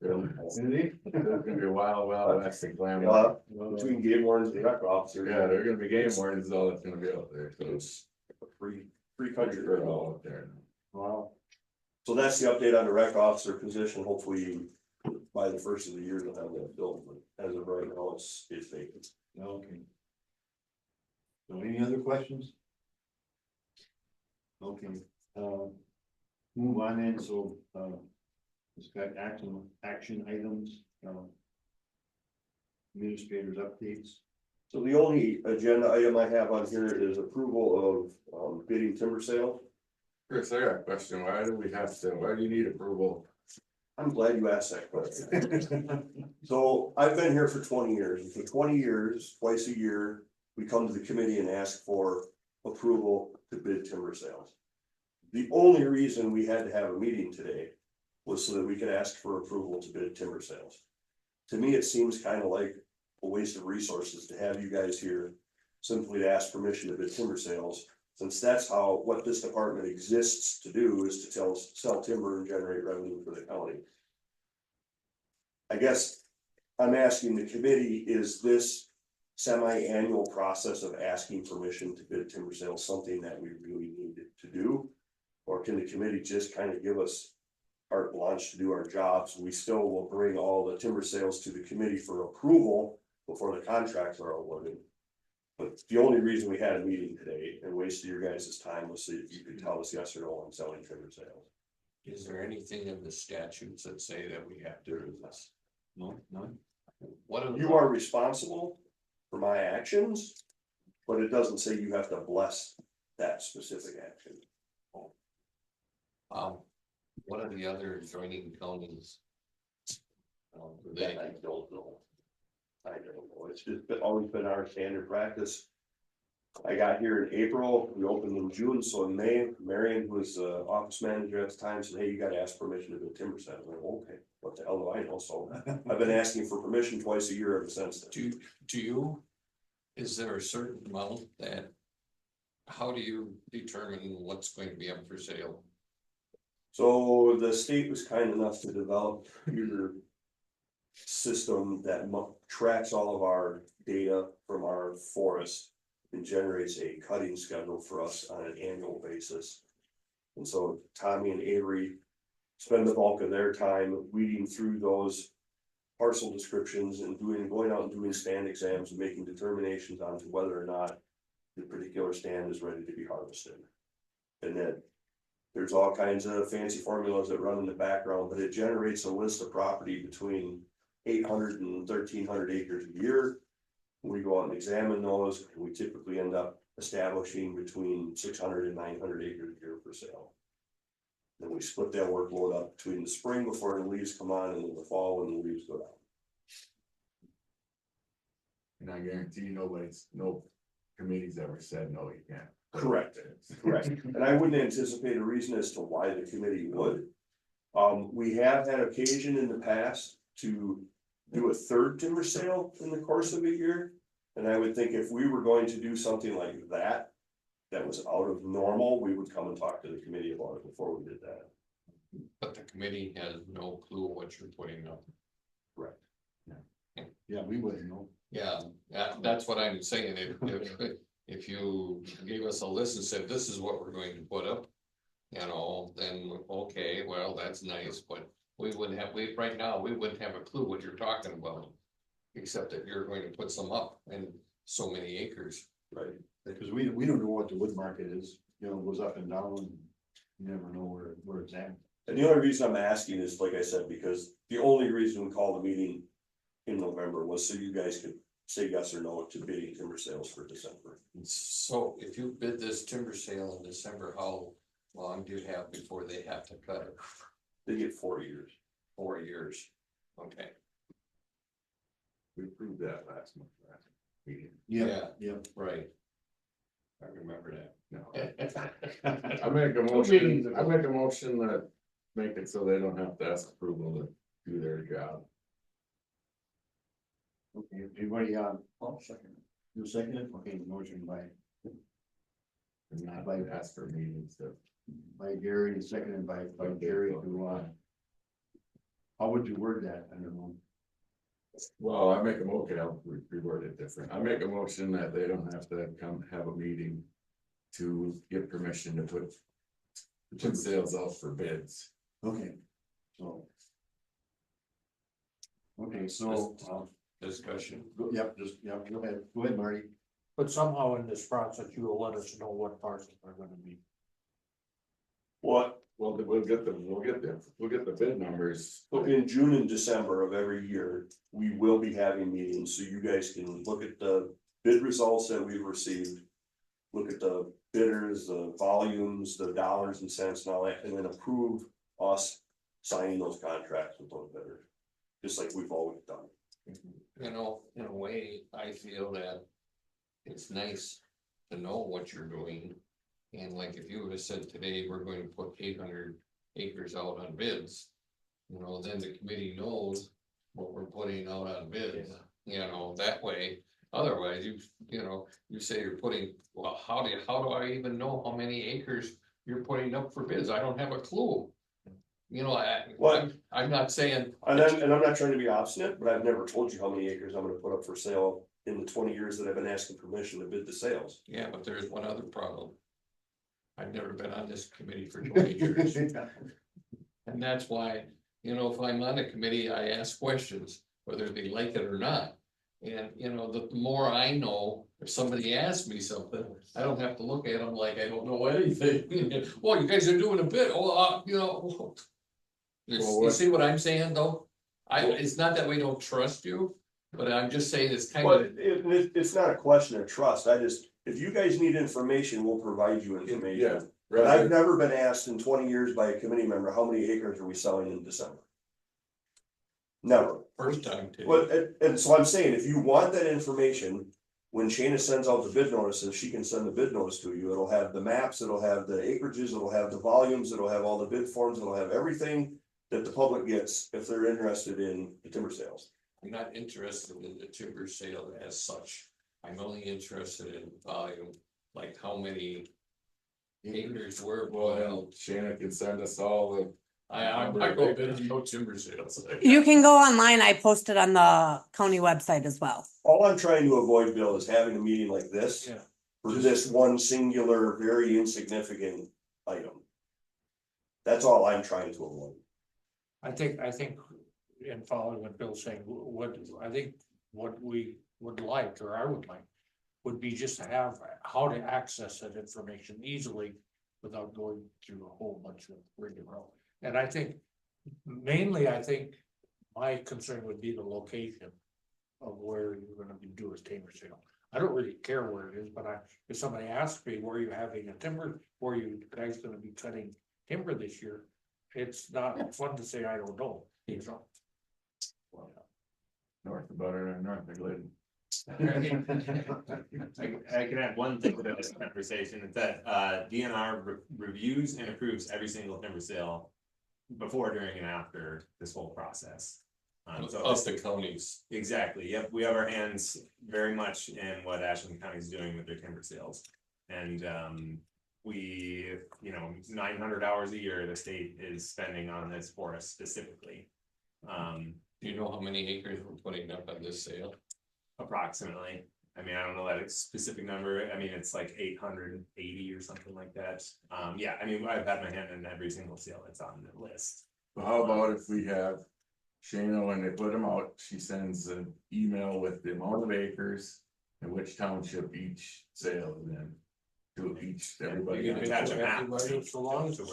it's gonna be a wild west in Clam Lake. Between game wardens and rec officers. Yeah, they're gonna be game wardens is all that's gonna be out there, so It's a free country. they're all out there. Wow. So that's the update on the rec officer position. Hopefully by the first of the year, they'll have that filled, but as of right now, it's vacant. Okay. So any other questions? Okay, move on in, so, it's got action items, Administrators updates. So the only agenda item I have on here is approval of bidding timber sale. Chris, I got a question. Why do you need approval? I'm glad you asked that question. So I've been here for 20 years, and for 20 years, twice a year, we come to the committee and ask for approval to bid timber sales. The only reason we had to have a meeting today was so that we could ask for approval to bid timber sales. To me, it seems kind of like a waste of resources to have you guys here simply to ask permission to bid timber sales, since that's what this department exists to do, is to sell timber and generate revenue for the county. I guess I'm asking the committee, is this semi-annual process of asking permission to bid timber sales something that we really need to do? Or can the committee just kind of give us carte blanche to do our jobs? We still will bring all the timber sales to the committee for approval before the contracts are awarded. But the only reason we had a meeting today and wasted your guys' time was so that you could tell us yes or no on selling timber sales. Is there anything in the statutes that say that we have to do this? No, none. What are You are responsible for my actions, but it doesn't say you have to bless that specific action. what are the other adjoining counties? Do That they, I don't know. I don't know, it's just always been our standard practice. I got here in April, we opened in June, so in May, Marion, who was office manager at the time, said, hey, you gotta ask permission to do timber sale. I'm like, okay, what the hell do I know? So I've been asking for permission twice a year ever since then. do you, is there a certain amount that, how do you determine what's going to be up for sale? So the state was kind enough to develop your system that tracks all of our data from our forest and generates a cutting schedule for us on an annual basis. And so Tommy and Avery spend the bulk of their time weeding through those parcel descriptions and going out and doing stand exams and making determinations on to whether or not the particular stand is ready to be harvested. And then there's all kinds of fancy formulas that run in the background, but it generates a list of property between 800 and 1,300 acres a year. We go out and examine those, and we typically end up establishing between 600 and 900 acres a year for sale. Then we split that workload up between the spring before the leaves come on and in the fall when the leaves go down. And I guarantee no committee's ever said, no, you can't. Correct. Correct. And I wouldn't anticipate a reason as to why the committee would. We have had occasion in the past to do a third timber sale in the course of a year. And I would think if we were going to do something like that, that was out of normal, we would come and talk to the committee about it before we did that. But the committee has no clue what you're putting up. Correct. Yeah, we wouldn't know. Yeah, that's what I'm saying, if you gave us a list and said, this is what we're going to put up. You know, then, okay, well, that's nice, but we wouldn't have, right now, we wouldn't have a clue what you're talking about. Except that you're going to put some up in so many acres. Right. Because we don't know what the wood market is, you know, it goes up and down and you never know where it's at. And the only reason I'm asking is, like I said, because the only reason we called the meeting in November was so you guys could say yes or no to bidding timber sales for December. So if you bid this timber sale in December, how long do you have before they have to cut it? They get 4 years. 4 years, okay. We proved that last month. Meeting. Yeah. Right. I remember that. No. I make a motion that make it so they don't have to ask approval to do their job. Okay, everybody, second. You second it? Okay, motion by And not ask for meetings to. Gary and seconded by Jerry to, how would you word that? I don't know. Well, I make a motion, I'll reword it different. I make a motion that they don't have to come have a meeting to get permission to put sales out for bids. Okay, so. Okay, so, Discussion. go ahead, Marty. But somehow in this process, you will let us know what parcels are gonna be. What Well, we'll get the bid numbers. So in June and December of every year, we will be having meetings, so you guys can look at the bid results that we've received. Look at the bidders, the volumes, the dollars and cents and all that, and then approve us signing those contracts with those bidders. Just like we've always done. You know, in a way, I feel that it's nice to know what you're doing. And like if you would have said today, we're going to put 800 acres out on bids, you know, then the committee knows what we're putting out on bids, you know, that way. Otherwise, you know, you say you're putting, well, how do I even know how many acres you're putting up for bids? I don't have a clue. You know, I'm not saying. And I'm not trying to be obstinate, but I've never told you how many acres I'm gonna put up for sale in the 20 years that I've been asking permission to bid the sales. Yeah, but there's one other problem. I've never been on this committee for 20 years. And that's why, you know, if I'm on the committee, I ask questions, whether they like it or not. And, you know, the more I know, if somebody asks me something, I don't have to look at them like I don't know anything. Well, you guys are doing a bit, you know. You see what I'm saying, though? It's not that we don't trust you, but I'm just saying it's kind But of. it's not a question of trust, if you guys need information, we'll provide you information. Yeah, But I've right, never been asked in 20 years by a committee member, how many acres are we selling in December? Never. First time too. Well, and so I'm saying, if you want that information, when Shana sends out the bid notices, she can send the bid notice to you. It'll have the maps, it'll have the acreages, it'll have the volumes, it'll have all the bid forms, it'll have everything that the public gets if they're interested in the timber sales. I'm not interested in the timber sale as such. I'm only interested in volume, like how many acres were. well, Shannon can send us all the. I go bid no timber sales. You can go online. I posted on the county website as well. All I'm trying to avoid, Bill, is having a meeting like this. Yeah. For this one singular, very insignificant item. That's all I'm trying to avoid. I think, in following what Bill's saying, I think what we would like, or I would like, would be just to have how to access that information easily without going through a whole bunch of rigmarole. And I think, mainly, my concern would be the location of where you're gonna be doing a timber sale. I don't really care where it is, but if somebody asks me where you having a timber, where you guys gonna be cutting timber this year, it's not fun to say, I don't know, you know. North of Butter and north of Glidden. I can add one thing to this conversation, is that DNR reviews and approves every single timber sale before, during, and after this whole process. So Of the counties. exactly, yep, we have our hands very much in what Ashland County is doing with their timber sales. And we, you know, 900 hours a year the state is spending on this for us specifically. Do you know how many acres we're putting up on this sale? Approximately. I mean, I don't know that specific number. I mean, it's like 880 or something like that. Yeah, I mean, I've had my hand in every single sale that's on the list. Well, how about if we have Shana, when they put them out, she sends an email with the amount of acres and which township each sale is in. To each, everybody. You can attach a map. Everybody, so long as there's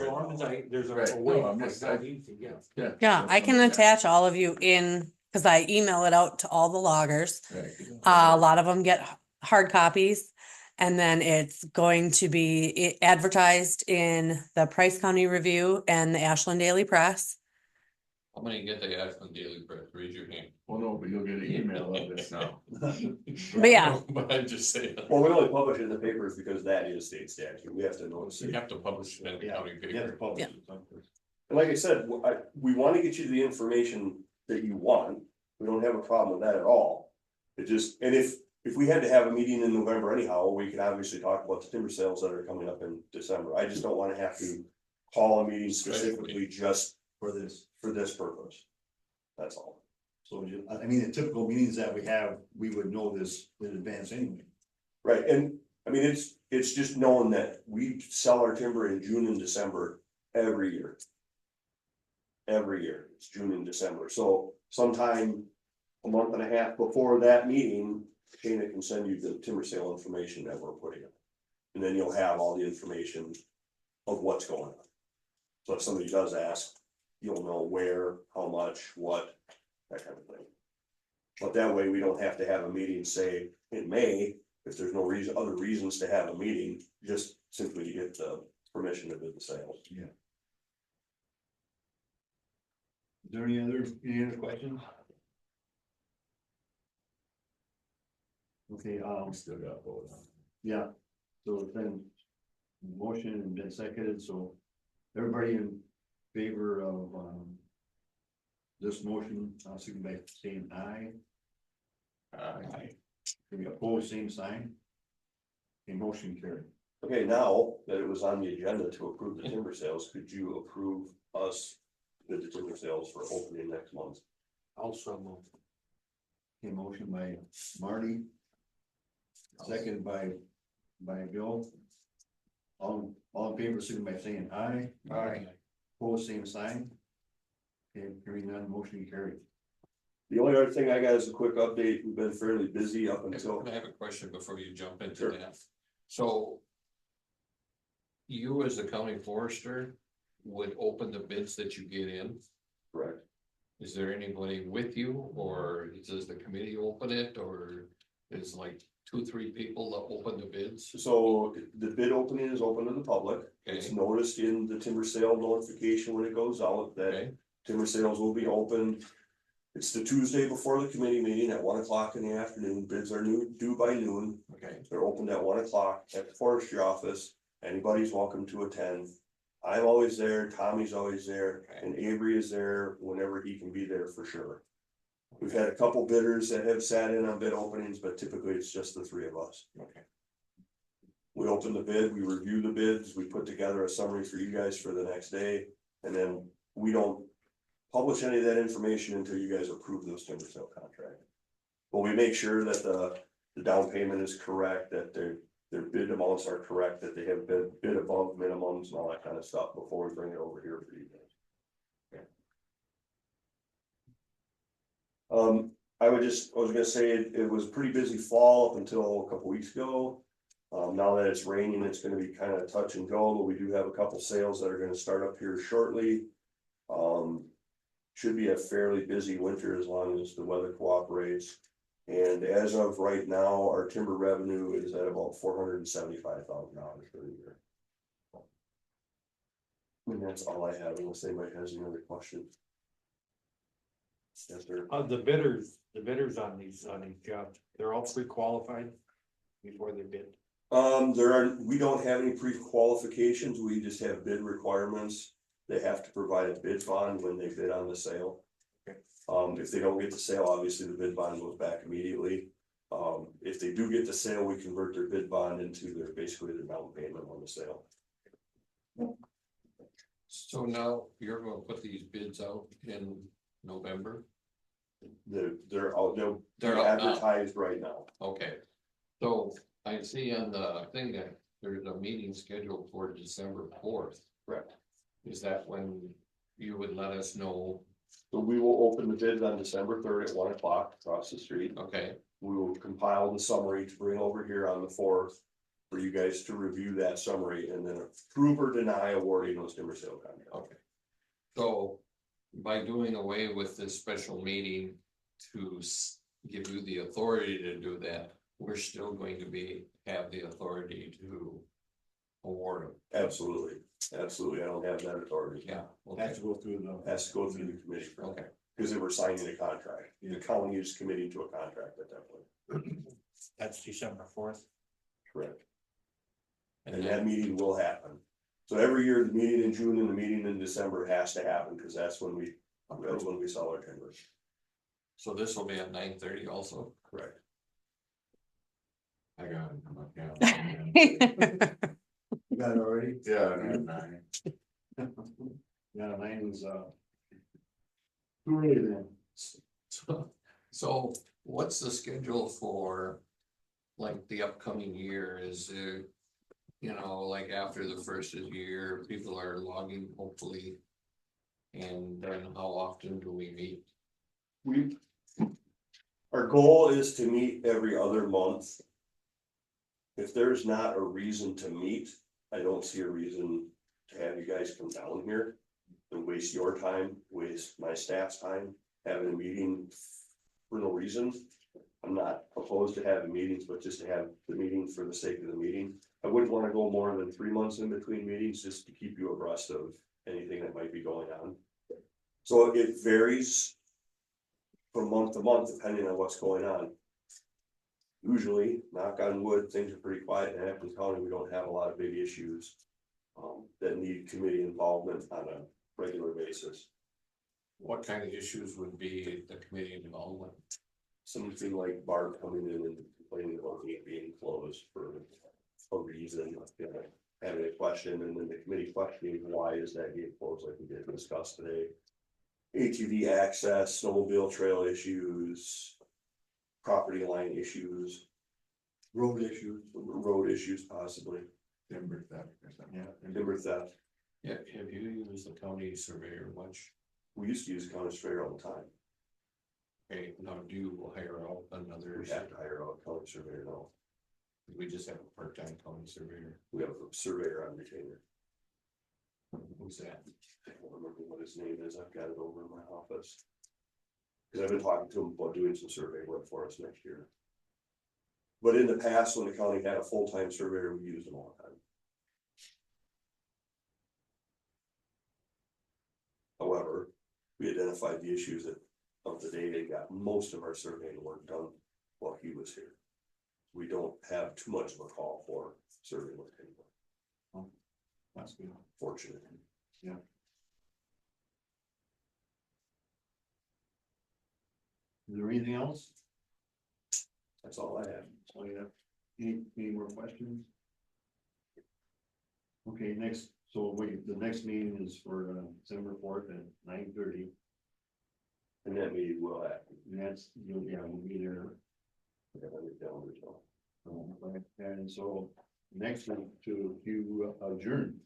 Right, a way. no, I'm it's just- not easy, yeah. Yeah, I can attach all of you in, because I email it out to all the loggers. Right. A lot of them get hard copies. And then it's going to be advertised in the Price County Review and the Ashland Daily Press. How many get the Ashland Daily Press? Raise your hand. Well, no, but you'll get an email of this now. But yeah. But I just say, Well, we only publish it in the papers because that is state statute. We have to notice you it. have to publish it in the county You have to paper. publish Yeah. it someplace. And like I said, we want to get you the information that you want. We don't have a problem with that at all. It just, and if we had to have a meeting in November anyhow, we could obviously talk about the timber sales that are coming up in December. I just don't want to have to call a meeting specifically just For this, for this purpose. That's all. so I mean, the typical meetings that we have, we would know this in advance anyway. Right, and I mean, it's just knowing that we sell our timber in June and December every year. Every year, it's June and December, so sometime a month and a half before that meeting, Shana can send you the timber sale information that we're putting up. And then you'll have all the information of what's going on. So if somebody does ask, you'll know where, how much, what, that kind of thing. But that way, we don't have to have a meeting, say, in May, if there's no reason, other reasons to have a meeting, just simply to get the permission to bid the sales. Is there any other questions? Okay, We still got vote on. yeah, so it's been motion and been seconded, so everybody in favor of, this motion, signify by saying aye. Aye. Any opposed, same sign. A motion carried. Okay, now that it was on the agenda to approve the timber sales, could you approve us with the timber sales for opening next month? Also move. A motion by Marty. Second by Bill. All in favor, signify by saying aye. Aye. Opposed, same sign. Okay, hearing none, motion carried. The only other thing I got is a quick update. We've been fairly busy up until. Can I have a question before you jump into Sure. that? So. You as the county forester would open the bids that you get in? Correct. Is there anybody with you, or does the committee open it, or is like 2-3 people that open the bids? So the bid opening is open to the public. It's Okay, noticed in the timber sale notification when it goes out that okay, timber sales will be open. It's the Tuesday before the committee meeting at 1 o'clock in the afternoon. Bids are due by noon. okay, They're opened at 1 o'clock at the forestry office. Anybody's welcome to attend. I'm always there, Tommy's always there, and Avery is there whenever he can be there for sure. We've had a couple bidders that have sat in on bid openings, but typically it's just the three of us. okay. We open the bid, we review the bids, we put together a summary for you guys for the next day, and then we don't publish any of that information until you guys approve those timber sale contract. But we make sure that the down payment is correct, that their bid amounts are correct, that they have been bid above minimums and all that kind of stuff before we bring it over here for you guys. Okay. I was gonna say it was a pretty busy fall up until a couple weeks ago. Now that it's raining, it's gonna be kind of touch and go, but we do have a couple sales that are gonna start up here shortly. Should be a fairly busy winter as long as the weather cooperates. And as of right now, our timber revenue is at about $475,000 for the year. And that's all I have, unless anybody has any other questions. Yes, sir. The bidders on these jobs, they're all pre-qualified before they bid. We don't have any pre-qualifications, we just have bid requirements. They have to provide a bid bond when they bid on the sale. Okay. If they don't get the sale, obviously the bid bond goes back immediately. If they do get the sale, we convert their bid bond into basically their down payment on the sale. So now you're gonna put these bids out in November? They're out, they'll be They're out now. advertised right now. Okay, so I see on the thing that there's a meeting scheduled for December 4th. Correct. Is that when you would let us know? So we will open the bids on December 3rd at 1 o'clock across the street. Okay, We will compile the summary to bring over here on the 4th. For you guys to review that summary and then approve or deny awarding those timber sale contracts. okay. So by doing away with this special meeting to give you the authority to do that, we're still going to have the authority to award them. Absolutely, absolutely. I don't have that authority. Yeah, Has okay, to go through the. Has to go through the committee. okay. Because they were signing a contract. The county is committing to a contract at that point. That's December 4th. Correct. And And then, that meeting will happen. So every year, the meeting in June and the meeting in December has to happen, because that's when we sell our timber. so this will be at 9:30 also? Correct. I got it. I'm like, yeah. You got it already? Yeah, I got 9. Yeah, mine was, too early then. So what's the schedule for like the upcoming year? Is it, like after the first of the year, people are logging hopefully? And then how often do we meet? Our goal is to meet every other month. If there's not a reason to meet, I don't see a reason to have you guys come down here and waste your time, waste my staff's time, having a meeting for no reason. I'm not opposed to having meetings, but just to have the meeting for the sake of the meeting. I wouldn't wanna go more than 3 months in between meetings, just to keep you abreast of anything that might be going on. So it varies from month to month, depending on what's going on. Usually, knock on wood, things are pretty quiet in Athens County. We don't have a lot of big issues that need committee involvement on a regular basis. What kind of issues would be the committee involvement? Something like Barb coming in and complaining about it being closed for a reason, you know, having a question, and then the committee questioning why is that being closed, like we did discuss today. ATV access, snowmobile trail issues, property line issues, road issues possibly, Timber theft or something. and timber theft. Yeah, have you used the county surveyor much? We used to use county surveyor all the time. Okay, now do you hire out another? We have to hire a county surveyor now. We just have a part-time county surveyor. We have a surveyor on retainer. Who's that? I don't remember what his name is. I've got it over in my office. Cause I've been talking to him about doing some survey work for us next year. But in the past, when the county had a full-time surveyor, we used them all the time. However, we identified the issues that of the day they got most of our surveying work done while he was here. We don't have too much of a call for survey work anymore. That's good. Fortunate. Is there anything else? That's all I have. Oh, yeah. Any more questions? Okay, next, so wait, the next meeting is for December 4th at 9:30. And that meeting will happen. And that's, yeah, we'll be there. I got it down as well. And so next week to adjourn.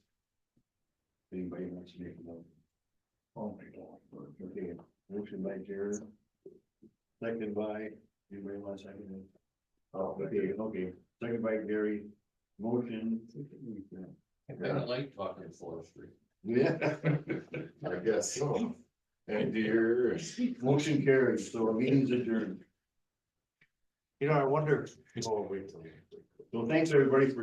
Anybody wants to make a motion? Oh my God. Okay, motion by Jared. Second by, anybody want to second it? Oh, okay, second by Gary. Motion. I kinda like talking forestry. Yeah. I guess so. And deer, Motion carried, so meeting's adjourned. You know, I wonder, oh, wait till. So thanks everybody for